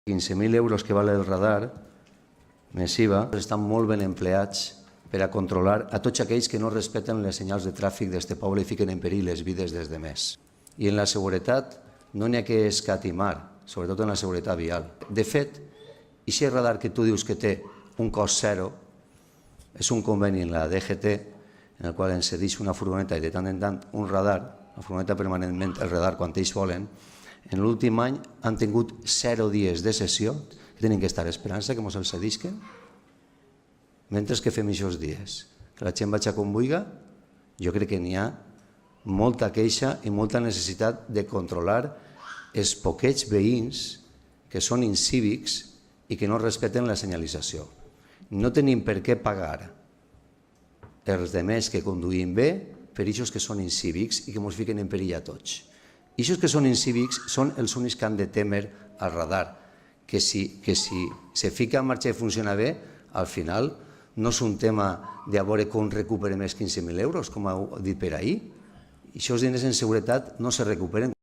15.000 euros que val el radar més IVA estan molt ben empleats per a controlar a tots aquells que no respecten les senyals de tràfic d'este poble i fiquen en perill les vides des de més. I en la seguretat no n'hi ha que escatimar, sobretot en la seguretat vial. De fet, aquest radar que tu dius que té un cost zero és un conveni en la DGT en el qual ens cedeix una furgoneta i de tant en tant un radar, la furgoneta permanentment, el radar quan ells volen. En l'últim any han tingut 0 dies de sessió que tenen que estar esperant-se que ens el cedisquen mentre que fem aquests dies. Que la gent vagi com vulgui, jo crec que n'hi ha molta queixa i molta necessitat de controlar els poquets veïns que són incívics i que no respecten la senyalització. No tenim per què pagar els demés que conduïm bé per aquests que són incívics i que ens fiquen en perill a tots. Aquests que són incívics són els únics que han de temer al radar, que si se fica en marxa i funciona bé, al final no és un tema de veure com recuperem els 15.000 euros, com heu dit per ahir. Aquests diners en seguretat no se recuperen.